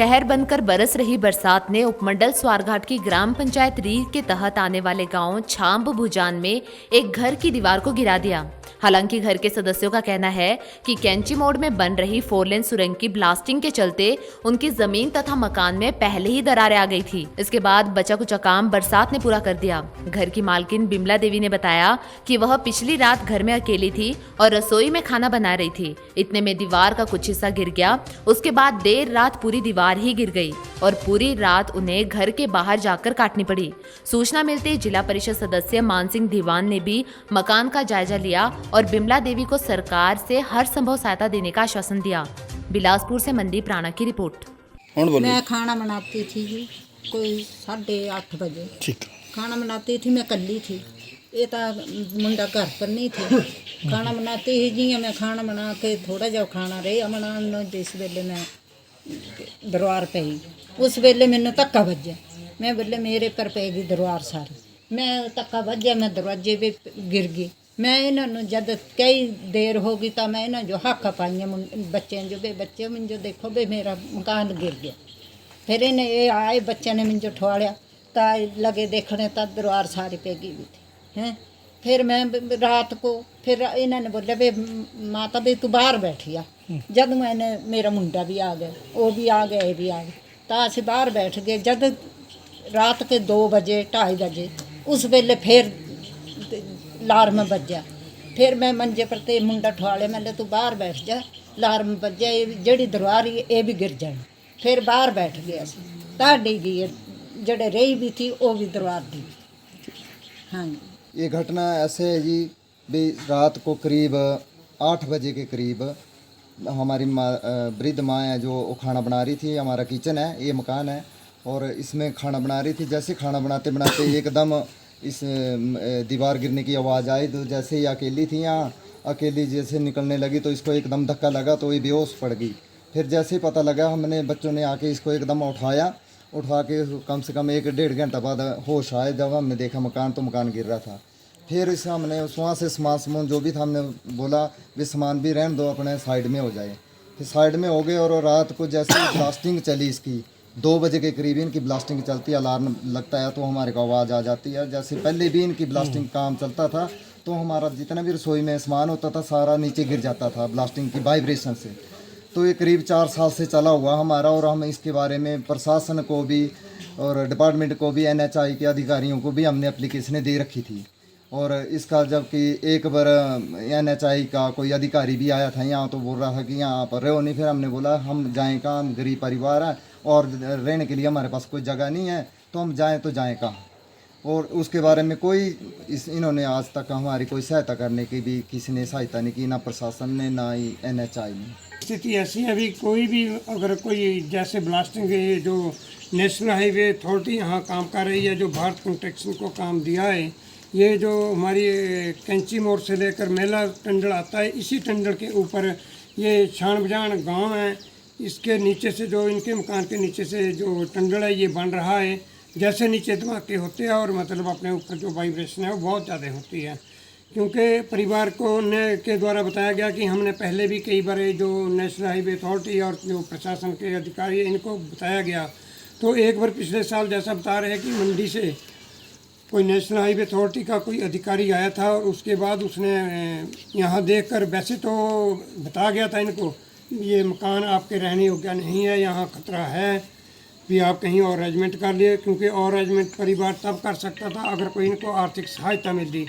कहर बनकर बरस रही बरसात ने उपमंडल स्वारघाट की ग्राम पंचायत रीर के तहत आने वाले गांव छाम्ब भुजान में एक घर की दीवार को गिरा दिया। हालांकि घर के सदस्यों का कहना है कि कैंची मोड़ में बन रही 4 लेन सुरंग की ब्लास्टिंग के चलते उनकी जमीन तथा मकान में पहले ही दरारें आ गई थी। इसके बाद बचा कुचा काम बरसात ने पूरा कर दिया। घर की मालकिन बिमला देवी ने बताया कि वह पिछली रात घर में अकेली थी और रसोई में खाना बना रही थी। इतने में दीवार का कुछ हिस्सा गिर गया। उसके बाद देर रात पूरी दीवार ही गिर गई और पूरी रात उन्हें घर के बाहर जाकर काटनी पड़ी। सूचना मिलते ही जिला परिषद सदस्य मानसिंह दीवान ने भी मकान का जायजा लिया और बिमला देवी को सरकार से हर संभव सहायता देने का आश्वासन दिया। बिलासपुर से मनदीप राणा की रिपोर्ट। मैं खाना बनाती थी जी, कोई 8:30 बजे खाना बनाती थी। मैं कल्ली थी, ये तो मुंडा घर पर नहीं थे। खाना बनाती ही जी, मैं खाना बना के थोड़ा जा खाना रही बनाने जिस वेले मैं दरबार पे ही उस वेले मैंने धक्का बज्या। मैं बोले मेरे पर पैगी दरबार सारी। मैं धक्का बज्या, मैं दरवाजे पे गिर गई। मैं इन्होंने जब कई देर हो गई तो मैं इन्होंने जो हक पाइया बच्चे जो बे बच्चे मुझे देखो बे मेरा मकान गिर गया। फिर इन्हें ये आए बच्चे ने मुझे ठवाड़िया तो लगे देखने तब दरबार सारी पैगी भी थी हैं। फिर मैं रात को फिर इन्होंने बोले बे माता बे तू बाहर बैठिया। जब मैंने मेरा मुंडा भी आ गया, वो भी आ गया, ये भी आ गया, तो अस बाहर बैठ गए। जब रात के 2 बजे 2:30 बजे उस वेले फिर लार्म बज्जा। फिर मैं मंजे पर ते मुंडा ठवाले, मैंने तू बाहर बैठ जा, लार्म बज्जा, जड़ी दरबार ये भी गिर जाए। फिर बाहर बैठ गया ताड़ी गई, जड़े रही भी थी वो भी दरबार दी। हाँ जी, ये घटना ऐसे है जी भी रात को करीब 8 बजे के करीब हमारी वृद्ध माँ है जो खाना बना रही थी। हमारा किचन है, ये मकान है और इसमें खाना बना रही थी। जैसे खाना बनाते बनाते एकदम इस दीवार गिरने की आवाज़ आई। तो जैसे ही अकेली थी यहाँ, अकेली जैसे निकलने लगी तो इसको एकदम धक्का लगा तो ये बेहोश पड़ गई। फिर जैसे ही पता लगा, हमने बच्चों ने आके इसको एकदम उठा के कम से कम 1-1.5 घंटा बाद होश आए। जब हमने देखा मकान तो मकान गिर रहा था। फिर इसे हमने वहाँ से सामान जो भी था हमने बोला भी सामान भी रहने दो, अपने साइड में हो जाए। फिर साइड में हो गए और रात को जैसे ब्लास्टिंग चली इसकी 2 बजे के करीब इनकी ब्लास्टिंग चलती है। अलार्म लगता है तो हमारे को आवाज़ आ जाती है। जैसे पहले भी इनकी ब्लास्टिंग काम चलता था तो हमारा जितना भी रसोई में सामान होता था सारा नीचे गिर जाता था ब्लास्टिंग की वाइब्रेशन से। तो ये करीब 4 साल से चला हुआ हमारा और हम इसके बारे में प्रशासन को भी और डिपार्टमेंट को भी NHI के अधिकारियों को भी हमने एप्लीकेशनें दे रखी थी। और इसका जबकि एक बार NHI का कोई अधिकारी भी आया था यहाँ तो बोल रहा था कि यहाँ पर रहो नहीं। फिर हमने बोला हम जाएँ कहाँ, हम गरीब परिवार हैं और रहने के लिए हमारे पास कोई जगह नहीं है तो हम जाएँ तो जाएँ कहाँ। और उसके बारे में कोई इन्होंने आज तक हमारी कोई सहायता करने की भी किसी ने सहायता नहीं की, ना प्रशासन ने ना ही NHI ने। स्थिति ऐसी है अभी कोई भी अगर कोई जैसे ब्लास्टिंग है जो नेशनल हाईवे अथॉरिटी यहाँ काम कर रही है, जो भारत कंस्ट्रक्शन को काम दिया है, ये जो हमारी कैंची मोड़ से लेकर मेला टंडल आता है, इसी टंडल के ऊपर ये छानबजान गांव है। इसके नीचे से जो इनके मकान के नीचे से जो टंडल है ये बन रहा है। जैसे नीचे धमाके होते हैं और मतलब अपने ऊपर जो वाइब्रेशन है वो बहुत ज़्यादा होती है। क्योंकि परिवार को के द्वारा बताया गया कि हमने पहले भी कई बार जो नेशनल हाईवे अथॉरिटी और जो प्रशासन के अधिकारी इनको बताया गया। तो एक बार पिछले साल जैसा बता रहे हैं कि मंडी से कोई नेशनल हाईवे अथॉरिटी का कोई अधिकारी आया था और उसके बाद उसने यहाँ देखकर वैसे तो बता गया था इनको ये मकान आपके रहने योग्य नहीं है, यहाँ खतरा है भी आप कहीं और अरेंजमेंट कर लिए। क्योंकि और अरेंजमेंट परिवार तब कर सकता था अगर कोई इनको आर्थिक सहायता मिलती।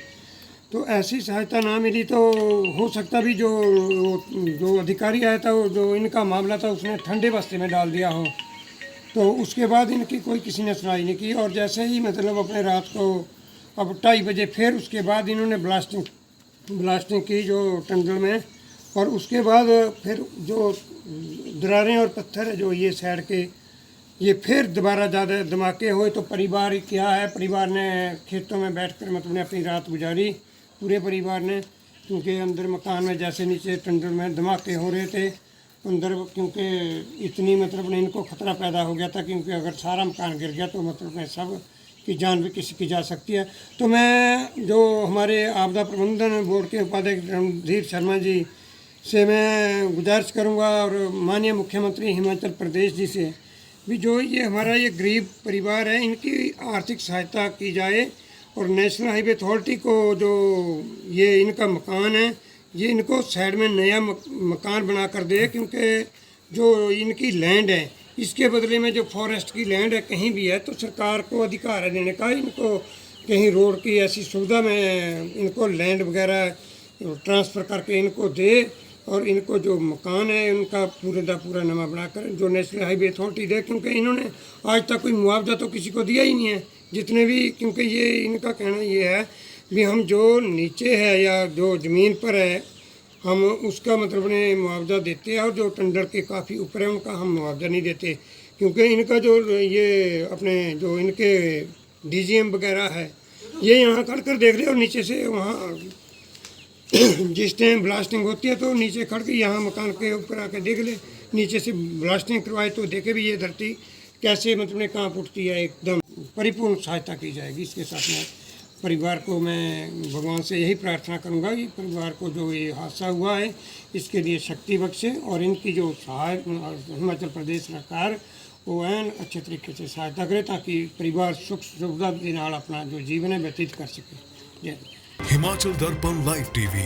तो ऐसी सहायता ना मिली तो हो सकता भी जो अधिकारी आया था जो इनका मामला था उसने ठंडे बस्ते में डाल दिया हो। तो उसके बाद इनकी कोई किसी ने सुनाई नहीं की और जैसे ही मतलब अपने रात को अब 2:30 बजे फिर उसके बाद इन्होंने ब्लास्टिंग की जो टंडल में। और उसके बाद फिर जो दरारें और पत्थर है जो ये साइड के ये फिर दोबारा ज़्यादा धमाके हुए। तो परिवार क्या है, परिवार ने खेतों में बैठकर मतलब ने अपनी रात गुजारी पूरे परिवार ने। क्योंकि अंदर मकान में जैसे नीचे टंडल में धमाके हो रहे थे अंदर, क्योंकि इतनी मतलब ने इनको खतरा पैदा हो गया था। क्योंकि अगर सारा मकान गिर गया तो मतलब में सब की जान भी किसी की जा सकती है। तो मैं जो हमारे आपदा प्रबंधन बोर्ड के उपाध्यक्ष रणधीर शर्मा जी से मैं गुजारिश करूंगा और माननीय मुख्यमंत्री हिमाचल प्रदेश जी से भी जो ये हमारा ये गरीब परिवार है इनकी आर्थिक सहायता की जाए और नेशनल हाईवे अथॉरिटी को जो ये इनका मकान है ये इनको साइड में नया मकान बना कर दे, क्योंकि जो इनकी लैंड है इसके बदले में जो फॉरेस्ट की लैंड है कहीं भी है तो सरकार को अधिकार है देने का, इनको कहीं रोड की ऐसी सुविधा में इनको लैंड वगैरह ट्रांसफ़र करके इनको दे और इनको जो मकान है उनका पूरे का पूरा नमा बनाकर जो नेशनल हाईवे अथॉरिटी दे, क्योंकि इन्होंने आज तक कोई मुआवजा तो किसी को दिया ही नहीं है जितने भी, क्योंकि ये इनका कहना ये है भी हम जो नीचे है या जो ज़मीन पर है हम उसका मतलब ने मुआवजा देते हैं और जो टेंडर के काफ़ी ऊपर है उनका हम मुआवजा नहीं देते, क्योंकि इनका जो ये अपने जो इनके डीजीएम वगैरह है ये यहाँ खड़ कर देख रहे और नीचे से वहाँ जिस टाइम ब्लास्टिंग होती है तो नीचे खड़ के यहाँ मकान के ऊपर आके देख ले, नीचे से ब्लास्टिंग करवाए तो देखे भी ये धरती कैसे मतलब ने कांप उठती है। एकदम परिपूर्ण सहायता की जाएगी। इसके साथ में परिवार को मैं भगवान से यही प्रार्थना करूंगा कि परिवार को जो ये हादसा हुआ है इसके लिए शक्ति बख्शे और इनकी जो हिमाचल प्रदेश सरकार वो एन अच्छे तरीके से सहायता करे ताकि परिवार सुख सुविधा के नाल अपना जो जीवन है व्यतीत कर सके। जय हिंद। हिमाचल दर्पण लाइव टीवी